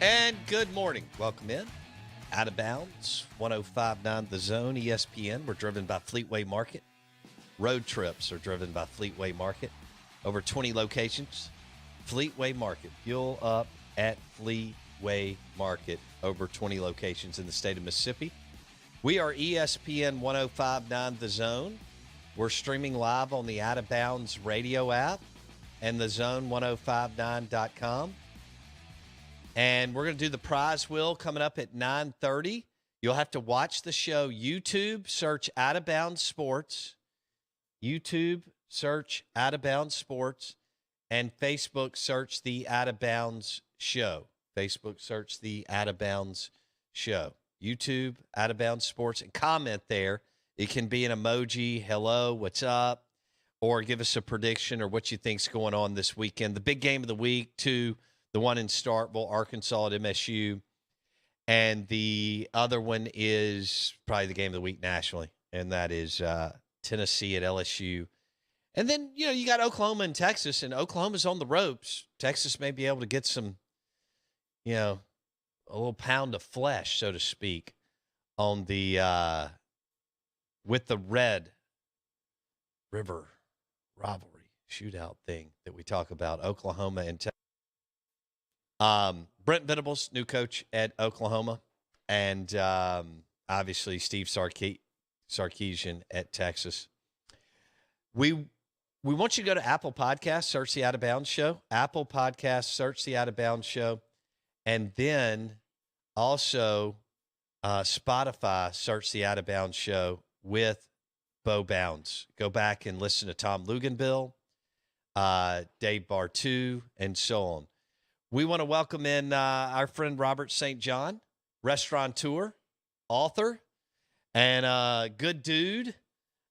And good morning. Welcome in. Out of Bounds, 105.9 The Zone, ESPN. We're driven by Fleetway Market. Road trips are driven by Fleetway Market. Over 20 locations. Fleetway Market. Fuel up at Fleetway Market. Over 20 locations in the state of Mississippi. We are ESPN 105.9 The Zone. We're streaming live on the Out of Bounds radio app and thezone1059.com. And we're going to do the prize wheel coming up at 9:30. You'll have to watch the show. YouTube, search Out of Bounds Sports. YouTube, search Out of Bounds Sports. And Facebook, search the Out of Bounds Show. Facebook, search the Out of Bounds Show. YouTube, Out of Bounds Sports. And comment there. It can be an emoji, hello, what's up? Or give us a prediction or what you think's going on this weekend. The big game of the week, too. The one in Starkville, Arkansas at MSU. And the other one is probably the game of the week nationally, and that is Tennessee at LSU. And then, you got Oklahoma and Texas, and Oklahoma's on the ropes. Texas may be able to get some, a little pound of flesh, so to speak, on the with the Red River rivalry shootout thing that we talk about, Oklahoma and Texas. Brent Venables, new coach at Oklahoma, and obviously Steve Sarkisian at Texas. We want you to go to Apple Podcasts, search the Out of Bounds Show. Apple Podcasts, search the Out of Bounds Show. And then also Spotify, search the Out of Bounds Show with Bo Bounds. Go back and listen to Tom Luganbill, Dave Bartu, and so on. We want to welcome in our friend Robert St. John, restaurateur, author, and good dude,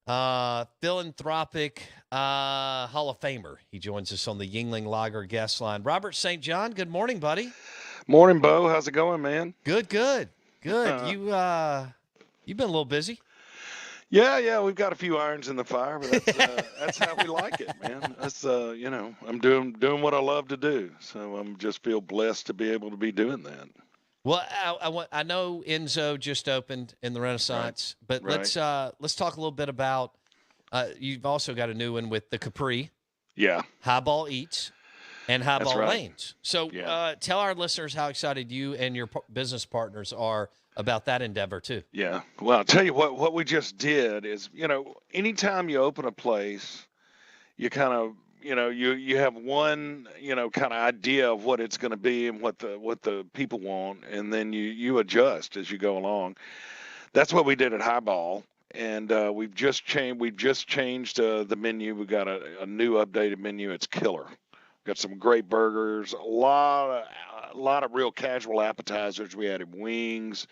philanthropic Hall of Famer. He joins us on the Yuengling Lager guest line. Robert St. John, good morning, buddy. Morning, Bo. How's it going, man? Good. You've been a little busy. Yeah, we've got a few irons in the fire, but that's how we like it, man. That's I'm doing what I love to do, so I'm just feel blessed to be able to be doing that. Well, I know Enzo just opened in the Renaissance, but let's talk a little bit about. You've also got a new one with the Capri. Yeah. Highball Eats and Highball Lanes. So tell our listeners how excited you and your business partners are about that endeavor too. Yeah. Well, I'll tell you what we just did is, anytime you open a place, you kind of, you have one, kind of idea of what it's going to be and what the people want. And then you adjust as you go along. That's what we did at Highball. And we've just changed the menu. We got a new updated menu. It's killer. Got some great burgers, a lot of real casual appetizers. We added wings,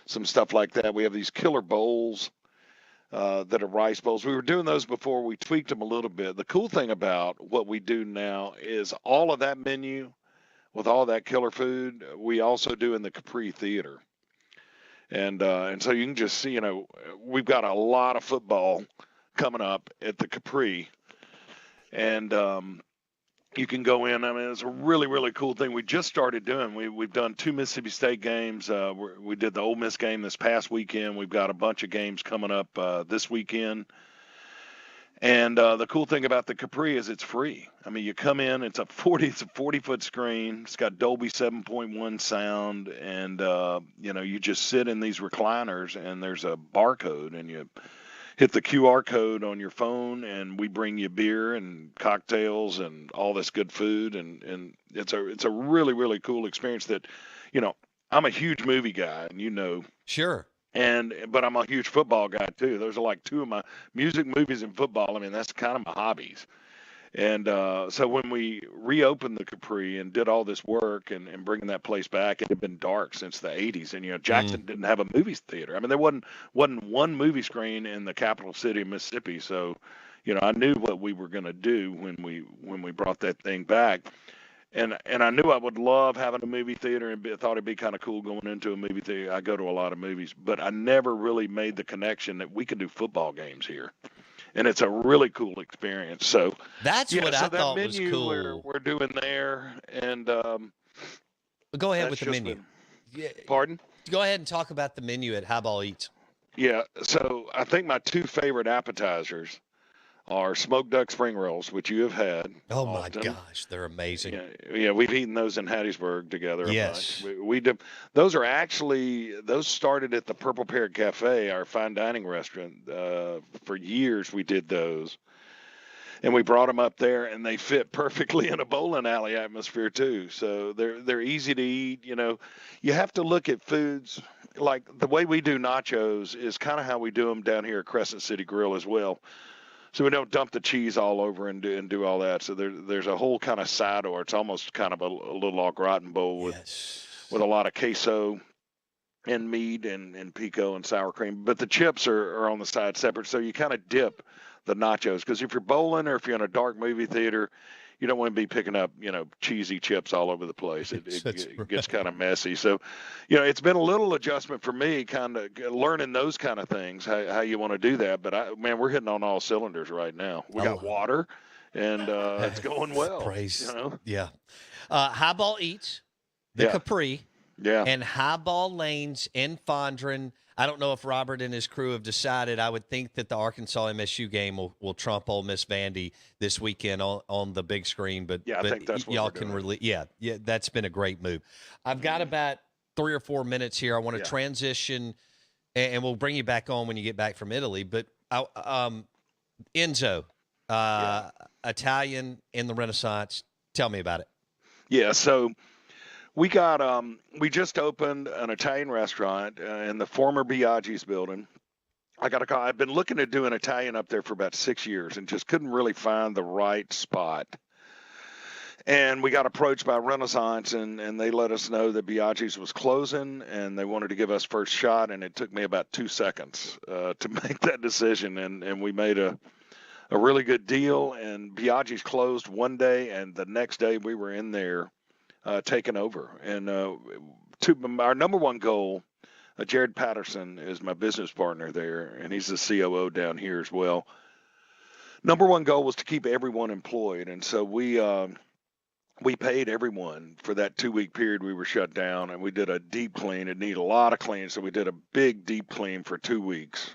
some stuff like that. We have these killer bowls that are rice bowls. We were doing those before. We tweaked them a little bit. The cool thing about what we do now is all of that menu with all that killer food, we also do in the Capri Theater. And so you can just see, we've got a lot of football coming up at the Capri. And you can go in. I mean, it's a really, really cool thing we just started doing. We've done 2 Mississippi State games. We did the Ole Miss game this past weekend. We've got a bunch of games coming up this weekend. And the cool thing about the Capri is it's free. I mean, you come in, it's a 40-foot screen. It's got Dolby 7.1 sound, and you just sit in these recliners, and there's a barcode, and you hit the QR code on your phone, and we bring you beer and cocktails and all this good food, and it's a really, really cool experience that, I'm a huge movie guy, and Sure. But I'm a huge football guy too. Those are like 2 of my music, movies, and football. I mean, that's kind of my hobbies. And so when we reopened the Capri and did all this work and bringing that place back, it had been dark since the 80s. And, Jackson didn't have a movie theater. I mean, there wasn't one movie screen in the capital city of Mississippi. So, I knew what we were going to do when we brought that thing back. And I knew I would love having a movie theater, and thought it'd be kind of cool going into a movie theater. I go to a lot of movies, but I never really made the connection that we could do football games here. And it's a really cool experience. So that's what I thought was cool. We're doing there, and Go ahead That's with the just menu. been. Yeah, Pardon? go ahead and talk about the menu at Highball Eats. Yeah. So I think my two favorite appetizers are smoked duck spring rolls, which you have had Oh my often. gosh, they're amazing. Yeah, we've eaten those in Hattiesburg together a bunch. Yes. We do. Those started at the Purple Parrot Cafe, our fine dining restaurant. For years, we did those, and we brought them up there, and they fit perfectly in a bowling alley atmosphere too. So they're easy to eat. You have to look at foods like the way we do nachos is kind of how we do them down here at Crescent City Grill as well. So we don't dump the cheese all over and do all that. So there's a whole kind of side, or it's almost kind of a little au gratin bowl with a lot of queso and meat and pico and sour cream. But the chips are on the side separate. So you kind of dip the nachos, because if you're bowling or if you're in a dark movie theater, you don't want to be picking up, cheesy chips all over the place. It gets kind of messy. So, it's been a little adjustment for me, kind of learning those kind of things, how you want to do that. But we're hitting on all cylinders right now. We got water, and it's going well. Praise. Yeah. Highball Eats, the Capri, and Highball Lanes in Fondren. I don't know if Robert and his crew have decided. I would think that the Arkansas MSU game will trump Ole Miss Vandy this weekend on the big screen. But I think that's what y'all we're can doing. really, yeah, that's been a great move. I've got about 3 or 4 minutes here. I want to transition, and we'll bring you back on when you get back from Italy. But Enzo, Italian in the Renaissance. Tell me about it. Yeah, so we just opened an Italian restaurant in the former Biaggi's building. I got a call. I've been looking at doing Italian up there for about 6 years and just couldn't really find the right spot. And we got approached by Renaissance, and they let us know that Biaggi's was closing, and they wanted to give us first shot. And it took me about 2 seconds to make that decision, and we made a really good deal. And Biaggi's closed one day, and the next day we were in there. Taken over. And our number one goal, Jared Patterson is my business partner there, and he's the COO down here as well. Number one goal was to keep everyone employed, and so we paid everyone for that 2-week period we were shut down, and we did a deep clean. It needed a lot of clean, so we did a big deep clean for 2 weeks.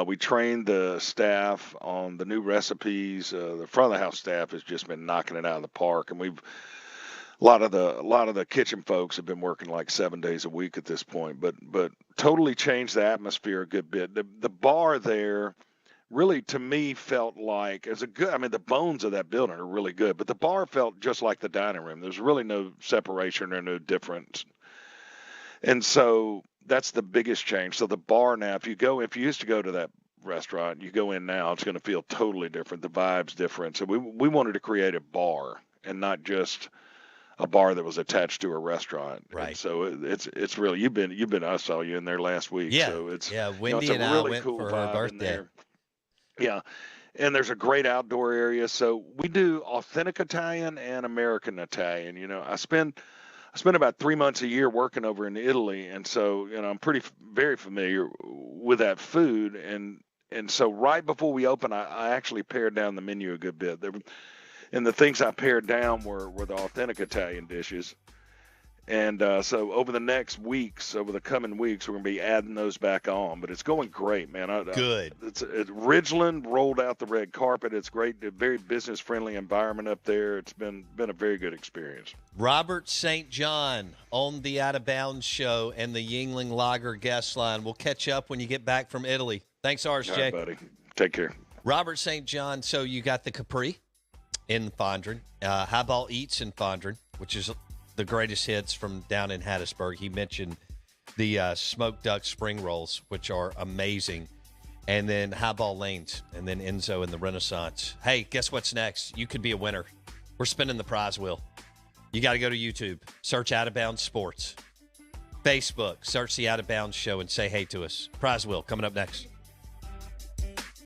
We trained the staff on the new recipes. The front of the house staff has just been knocking it out of the park, and a lot of the kitchen folks have been working like 7 days a week at this point, but totally changed the atmosphere a good bit. The bar there really, to me, felt like the bones of that building are really good, but the bar felt just like the dining room. There's really no separation or no difference. And so that's the biggest change. So the bar now, if you used to go to that restaurant, you go in now, it's going to feel totally different. The vibe's different. So we wanted to create a bar and not just a bar that was attached to a restaurant. Right. And so it's really, I saw you in there last week. Yeah. So it's, Wendy it's a and really I went cool for her vibe in birthday. there. Yeah. And there's a great outdoor area. So we do authentic Italian and American Italian. I spend about 3 months a year working over in Italy. And so, I'm very familiar with that food. And so right before we opened, I actually pared down the menu a good bit. And the things I pared down were the authentic Italian dishes. And so over the coming weeks, we're going to be adding those back on. But it's going great, man. Good. Ridgeland rolled out the red carpet. It's great. A very business-friendly environment up there. It's been a very good experience. Robert St. John on the Out of Bounds show and the Yuengling Lager guest line. We'll catch up when you get back from Italy. Thanks, RSJ. All right, buddy. Take care. Robert St. John. So you got the Capri in Fondren, Highball Eats in Fondren, which is the greatest hits from down in Hattiesburg. He mentioned the smoked duck spring rolls, which are amazing, and then Highball Lanes, and then Enzo and the Renaissance. Hey, guess what's next? You could be a winner. We're spinning the prize wheel. You got to go to YouTube, search Out of Bounds Sports. Facebook, search the Out of Bounds Show and say hey to us. Prize wheel coming up next.